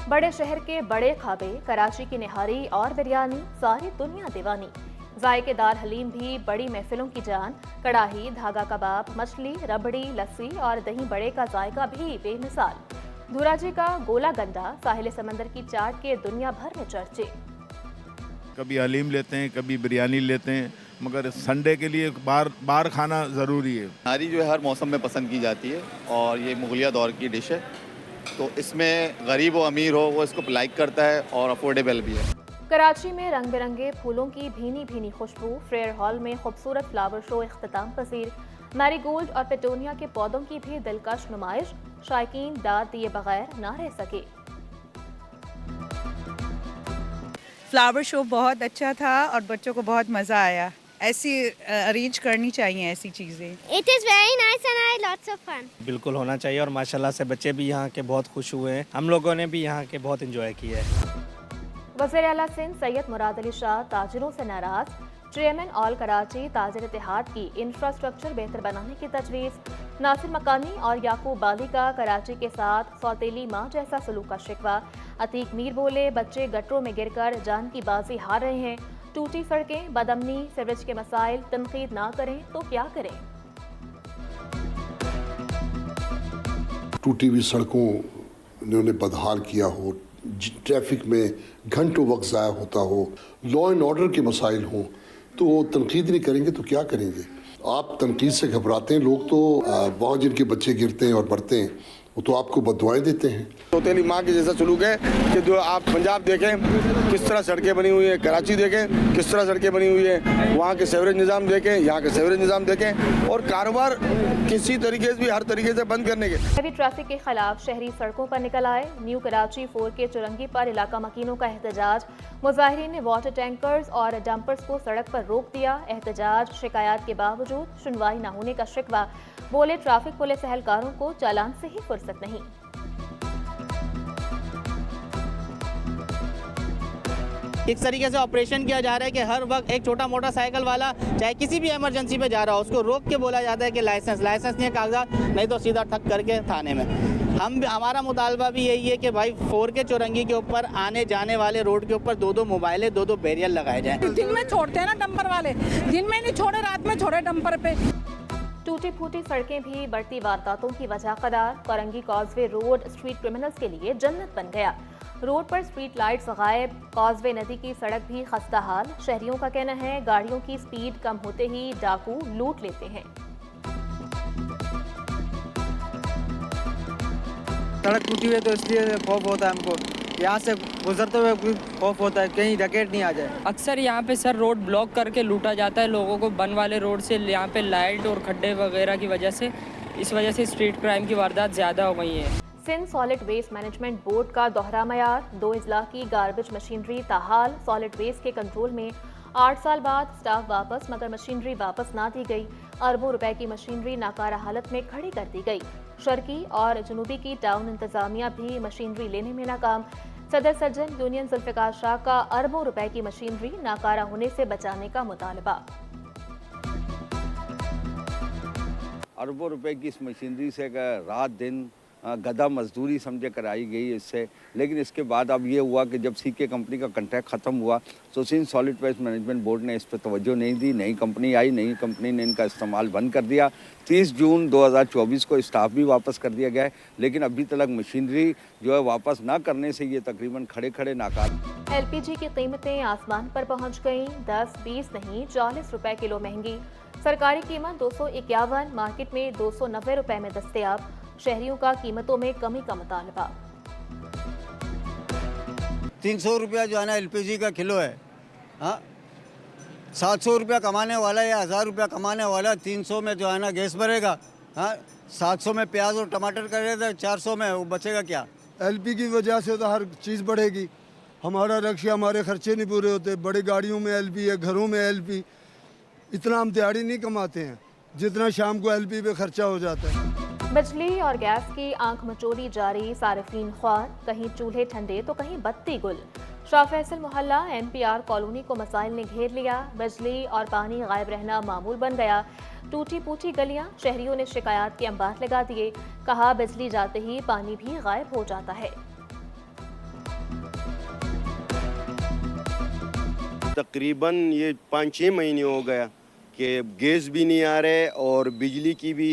बड़े शहर के बड़े खाबे, कराची की निहारी और बिरयानी, सारी दुनिया दीवानी। जायकेदार हलीम भी बड़ी महफिलों की जान। कड़ाही, धागा कबाब, मछली, रबड़ी, लस्सी और दही बड़े का जायका भी बेमिसाल। धुराजी का गोला गंडा, साहिल समंदर की चाट के दुनिया भर में चर्चे। कभी हलीम लेते हैं, कभी बिरयानी लेते हैं, मगर संडे के लिए बाहर खाना ज़रूरी है। नारी जो है हर मौसम में पसंद की जाती है और ये मुगलिया दौर की डिश है, तो इसमें गरीब हो अमीर हो वो इसको लाइक करता है और अफोर्डेबल भी है। कराची में रंग बिरंगे फूलों की भीनी भीनी खुशबू। फेयर हॉल में खूबसूरत फ्लावर शो इख्तिताम पसीर। मैरीगोल्ड और पेटोनिया के पौधों की भी दिलकश नुमाइश। शायकीन दाद दिए बगैर ना रह सके। फ्लावर शो बहुत अच्छा था और बच्चों को बहुत मज़ा आया। ऐसी अरेंज करनी चाहिए ऐसी चीज़ें। It is very nice and I had lots of fun. बिल्कुल होना चाहिए और माशाल्लाह से बच्चे भी यहाँ के बहुत खुश हुए हैं। हम लोगों ने भी यहाँ के बहुत एंजॉय किया है। वज़ीर आला सिंध सैयद मुराद अली शाह ताजिरों से नाराज। चेयरमैन ऑल कराची ताजिर इत्तेहाद की इंफ्रास्ट्रक्चर बेहतर बनाने की तजवीज़। नासिर मकानी और याकूब बाली का कराची के साथ सौतेली माँ जैसा सलूक का शिकवा। अतीक मीर बोले, बच्चे गटरों में गिरकर जान की बाजी हार रहे हैं। टूटी सड़कें, बदअमनी, सीवरेज के मसाइल, तनकीद ना करें तो क्या करें। टूटी हुई सड़कों इन्होंने बदहाल किया हो, ट्रैफिक में घंटों वक्त ज़ाया होता हो, लॉ एंड ऑर्डर के मसाइल हों, तो वो तनकीद नहीं करेंगे तो क्या करेंगे। आप तनकीद से घबराते हैं लोग, तो वहाँ जिनके बच्चे गिरते हैं और बढ़ते हैं वो तो आपको बददुआएं देते हैं। सौतेली माँ के जैसा सलूक है कि जो आप पंजाब देखें किस तरह सड़कें बनी हुई हैं, कराची देखें किस तरह सड़कें बनी हुई हैं, वहाँ के सेवरेज निज़ाम देखें, यहाँ के सेवरेज निज़ाम देखें, और कारोबार किसी तरीके से भी हर तरीके से बंद करने के। हैवी ट्रैफिक के खिलाफ शहरी सड़कों पर निकल आए। न्यू कराची 4 के चुरंगी पर इलाका मकीनों का एहतजाज। मुजाहिरीन ने वाटर टैंकर्स और डंपर्स को सड़क पर रोक दिया। एहतजाज, शिकायत के बावजूद सुनवाई न होने का शिकवा। बोले, ट्रैफिक पुलिस एहलकारों को चालान से ही फुर्सत नहीं। इस तरीके से ऑपरेशन किया जा रहा है कि हर वक्त एक छोटा मोटा साइकिल वाला चाहे किसी भी इमरजेंसी पे जा रहा हो उसको रोक के बोला जाता है कि लाइसेंस नहीं है, कागजात नहीं तो सीधा ठक करके थाने में। हमारा मुतालबा भी यही है कि भाई 4 के चौरंगी के ऊपर आने जाने वाले रोड के ऊपर 2-2 मोबाइलें, 2-2 बैरियर लगाए जाएं। दिन में छोड़ते हैं ना डंपर वाले, दिन में नहीं छोड़े, रात में छोड़े डंपर पे। टूटी फूटी सड़कें भी बढ़ती वारदातों की वजह करार। Korangi causeway road street criminals के लिए जन्नत बन गया। रोड पर स्ट्रीट लाइट्स गायब। कॉजवे नदी की सड़क भी खस्ता हाल। शहरियों का कहना है गाड़ियों की स्पीड कम होते ही डाकू लूट लेते हैं। सड़क टूटी हुई है तो इसलिए खौफ होता है हमको, यहाँ से गुजरते हुए खौफ होता है कहीं डकैत नहीं आ जाए। अक्सर यहाँ पे सर रोड ब्लॉक करके लूटा जाता है लोगों को। बन वाले रोड से यहाँ पे लाइट और खड्डे वगैरह की वजह से, इस वजह से स्ट्रीट क्राइम की वारदात ज़्यादा हो गई है। Sindh solid waste management board का दोहरा मयार। 2 अजला की गार्बेज मशीनरी ताहाल। सॉलिड वेस्ट के कंट्रोल में 8 साल बाद स्टाफ वापस, मगर मशीनरी वापस ना दी गई। अरबों रुपए की मशीनरी नाकारा हालत में खड़ी कर दी गई। शर्की और जनूबी की टाउन इंतजामिया भी मशीनरी लेने में नाकाम। सदर सर्जन यूनियन जुल्फिकार शाह का अरबों रुपए की मशीनरी नाकारा होने से बचाने का मुतालबा। अरबों रुपए की इस मशीनरी से रात दिन गधा मजदूरी समझे कराई गई इससे, लेकिन इसके बाद अब ये हुआ कि जब सीके कंपनी का कॉन्ट्रैक्ट ख़त्म हुआ तो Sindh solid waste management board ने इस पर तवज्जो नहीं दी। नई कंपनी आई, नई कंपनी ने इनका इस्तेमाल बंद कर दिया। 30 जून 2024 को स्टाफ भी वापस कर दिया गया है, लेकिन अभी तक मशीनरी जो है वापस ना करने से ये तकरीबन खड़े खड़े नाकाम। LPG की कीमतें आसमान पर पहुँच गईं। 10-20 नहीं 40 रुपए किलो महंगी। सरकारी कीमत 251, मार्केट में 290 रुपए में दस्तयाब। शहरियों का कीमतों में कमी का मुतालबा। 300 रुपया जो है ना LPG का किलो है। हाँ, 700 रुपया कमाने वाला या 1000 रुपया कमाने वाला 300 में जो है ना गैस भरेगा। हाँ, 700 में प्याज और टमाटर करेगा, 400 में वो बचेगा क्या। LP की वजह से तो हर चीज़ बढ़ेगी। हमारा रक्षा, हमारे खर्चे नहीं पूरे होते। बड़ी गाड़ियों में LP है, घरों में LP। इतना हम दिहाड़ी नहीं कमाते हैं जितना शाम को LP पे खर्चा हो जाता है। बिजली और गैस की आंख मचोली जारी। सारिफीन ख्वार, कहीं चूल्हे ठंडे तो कहीं बत्ती गुल। शाह फैसल मोहल्ला NPR कॉलोनी को मसाइल ने घेर लिया। बिजली और पानी गायब रहना मामूल बन गया। टूटी फूटी गलियां, शहरियों ने शिकायत के अंबार लगा दिए। कहा बिजली जाते ही पानी भी गायब हो जाता है। तकरीबन ये 5-6 महीने हो गया कि गैस भी नहीं आ रहे और बिजली की भी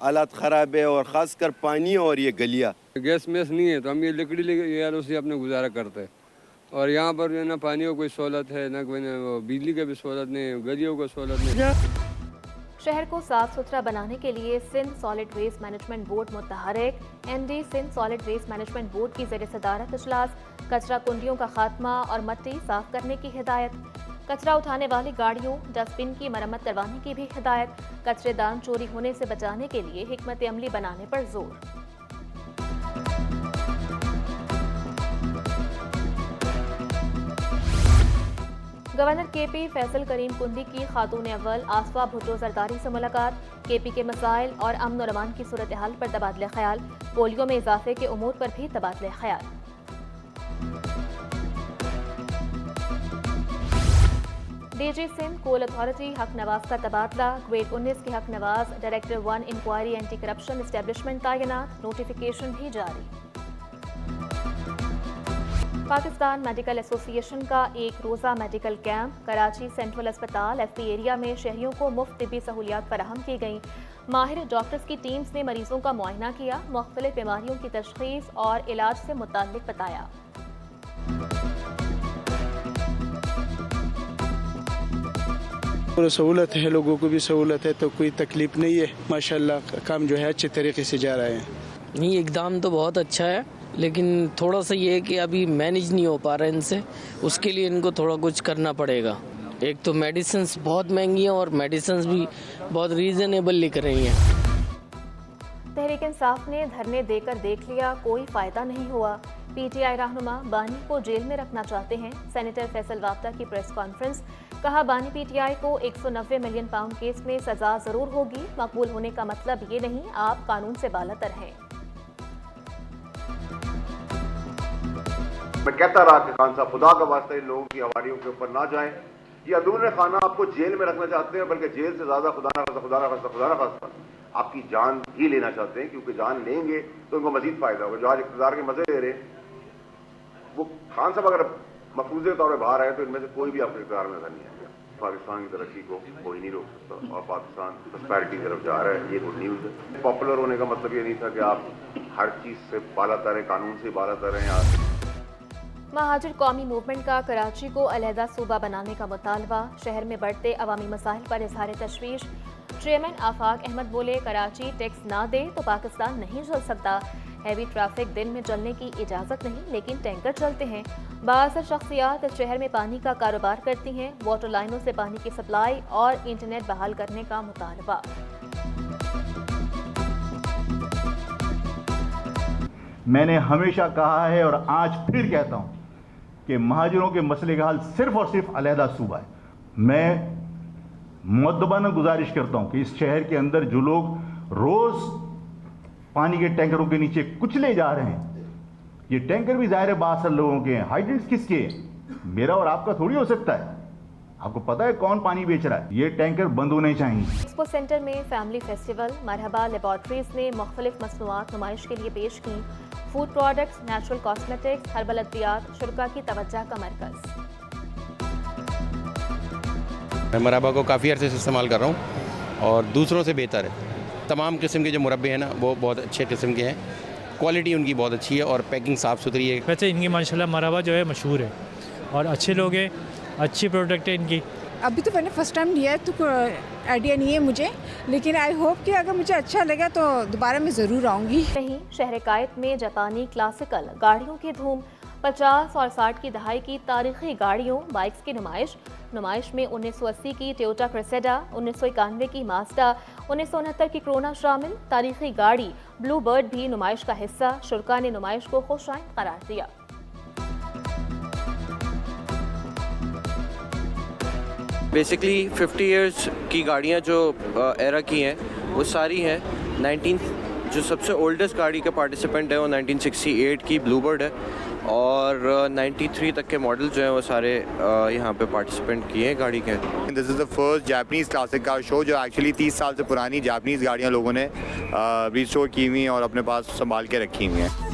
हालत ख़राब है, और ख़ासकर पानी और ये गलियाँ। गैस मैस नहीं है तो हम ये लकड़ी लेके उसी अपने गुजारा करते हैं। और यहाँ पर जो है ना पानी की कोई सहूलत है ना, कोई बिजली का भी सहूलत नहीं, गलियों का सहूलत नहीं। शहर को साफ सुथरा बनाने के लिए Sindh solid waste management board मुतहरिक, MD Sindh solid waste management board की ज़ेर सदारत इजलास, कचरा कुंडियों का खात्मा और मट्टी साफ करने की हिदायत, कचरा उठाने वाली गाड़ियों डस्टबिन की मरम्मत करवाने की भी हिदायत, कचरेदान चोरी होने से बचाने के लिए हिकमत अमली बनाने पर जोर। गवर्नर केपी फैसल करीम कुंदी की खातून अव्वल आसफा भुट्टो जरदारी से मुलाकात, केपी के मसाइल और अमन और अमान की सूरत हाल पर तबादला ख्याल, पोलियो में इजाफे के उमूर पर भी तबादला ख्याल। डीजी सिंध कोल अथॉरिटी हक नवाज का तबादला, ग्रेड 19 के Haq Nawaz director 1 inquiry anti corruption establishment तैनात, नोटिफिकेशन भी जारी। पाकिस्तान मेडिकल एसोसिएशन का एक रोज़ा मेडिकल कैंप, कराची सेंट्रल अस्पताल एफपी एरिया में शहरियों को मुफ्त तिब्बी सहूलियात फराहम की गईं। माहिर डॉक्टर्स की टीम्स ने मरीजों का मुआयना किया, मुख्तलिफ बीमारियों की तशखीस और इलाज से मुताल्लिक बताया। सहूलत है, लोगों को भी सहूलत है, तो कोई तकलीफ नहीं है। माशाल्लाह काम जो है अच्छे तरीके से जा रहा है। नहीं, इकदाम तो बहुत अच्छा है, लेकिन थोड़ा सा ये है कि अभी मैनेज नहीं हो पा रहा है इनसे, उसके लिए इनको थोड़ा कुछ करना पड़ेगा। एक तो मेडिसिन्स बहुत महंगी हैं और मेडिसिन्स भी बहुत रीज़नेबल लिख रही हैं। तहरीक इंसाफ ने धरने देकर देख लिया, कोई फ़ायदा नहीं हुआ। पीटीआई रहनुमा बानी को जेल में रखना चाहते हैं, सेनेटर फैसल वाफ्ता की प्रेस कॉन्फ्रेंस, कहा बानी पीटीआई को 190 मिलियन पाउंड केस में सजा ज़रूर होगी, मकबूल होने का मतलब ये नहीं आप कानून से बालातर हैं। मैं कहता रहा कि खान साहब खुदा का वास्ता इन लोगों की हवारियों के ऊपर ना जाएं, ये अंदरूनी खाना आपको जेल में रखना चाहते हैं, बल्कि जेल से ज्यादा खुदा ना खास्ता आपकी जान ही लेना चाहते हैं, क्योंकि जान लेंगे तो उनको मजीद फायदा होगा। जो आज इक़्तिदार के मजे ले रहे हैं वो खान साहब अगर मफरूज़े तौर पर बाहर आए तो इनमें से कोई भी आपके इक़्तिदार में नजर नहीं आएगा। पाकिस्तान की तरक्की को कोई नहीं रोक सकता और पाकिस्तान प्रॉस्पेरिटी की तरफ जा रहा है, ये गुड न्यूज़ है। पॉपुलर होने का मतलब ये नहीं था कि आप हर चीज़ से बालातर हैं, कानून से बालातर हैं। महाजिर कौमी मूवमेंट का कराची को अलहदा सूबा बनाने का मुतालबा, शहर में बढ़ते अवामी मसाइल पर इजहार तशवीश। चेयरमैन आफाक अहमद बोले, कराची टैक्स ना दे तो पाकिस्तान नहीं चल सकता। हैवी ट्रैफिक दिन में चलने की इजाज़त नहीं, लेकिन टैंकर चलते हैं। बाअसर शख्सियात इस शहर में पानी का कारोबार करती हैं, वाटर लाइनों से पानी की सप्लाई और इंटरनेट बहाल करने का मुतालबा। मैंने हमेशा कहा है और आज फिर कहता हूं कि महाजिरों के मसले का हल सिर्फ और सिर्फ अलहदा सूबा है। मैं मुअद्दबाना गुजारिश करता हूं कि इस शहर के अंदर जो लोग रोज पानी के टैंकरों के नीचे कुचले जा रहे हैं, ये टैंकर भी ज़ाहिर है बासर लोगों के हैं, हाइड्रेंट्स किसके हैं? मेरा और आपका थोड़ी हो सकता है। आपको पता है कौन पानी बेच रहा है? ये टैंकर बंद होने चाहिए। एक्सपो सेंटर में फैमिली फेस्टिवल, मरहबा लेबॉर्ट्रीज ने मुख्तलिफ मसनूआत नुमाइश के लिए पेश की। Food products, natural cosmetics, herbal अद्वियात शुरा की तवज्जो का मरकज़। मैं मरहबा को काफ़ी अरसे से इस्तेमाल कर रहा हूँ और दूसरों से बेहतर है। तमाम किस्म के जो मुरब्बे हैं ना वो बहुत अच्छे किस्म के हैं, क्वालिटी उनकी बहुत अच्छी है और पैकिंग साफ़ सुथरी है। वैसे इनकी माशाल्लाह मरहबा जो है मशहूर है और अच्छे लोग हैं, अच्छी प्रोडक्ट है इनकी। अभी तो मैंने फर्स्ट टाइम लिया है तो आइडिया नहीं है मुझे, लेकिन आई होप कि अगर मुझे अच्छा लगा तो दोबारा मैं ज़रूर आऊँगी। नहीं, शहर कायद में जापानी क्लासिकल गाड़ियों की धूम। 50 और 60 की दहाई की तारीखी गाड़ियों, बाइक्स की नुमाइश में 1980 की टोयोटा क्रेसेडा, 1991 की माज़दा, 1969 की क्रोना शामिल। तारीखी गाड़ी ब्लू बर्ड भी नुमाइश का हिस्सा। शुरा ने नुमाइश को खुशाइंद करार दिया। बेसिकली 50 इयर्स की गाड़ियाँ जो एरा की हैं वो सारी हैं। 19 जो सबसे ओल्डेस्ट गाड़ी का पार्टिसिपेंट है वो 1968 की ब्लूबर्ड है और 93 तक के मॉडल जो हैं वो सारे यहाँ पे पार्टिसिपेंट किए हैं गाड़ी के। This is the first Japanese classic car show जो एक्चुअली 30 साल से पुरानी जापानीज़ गाड़ियाँ लोगों ने रिस्टोर की हुई हैं और अपने पास संभाल के रखी हुई हैं।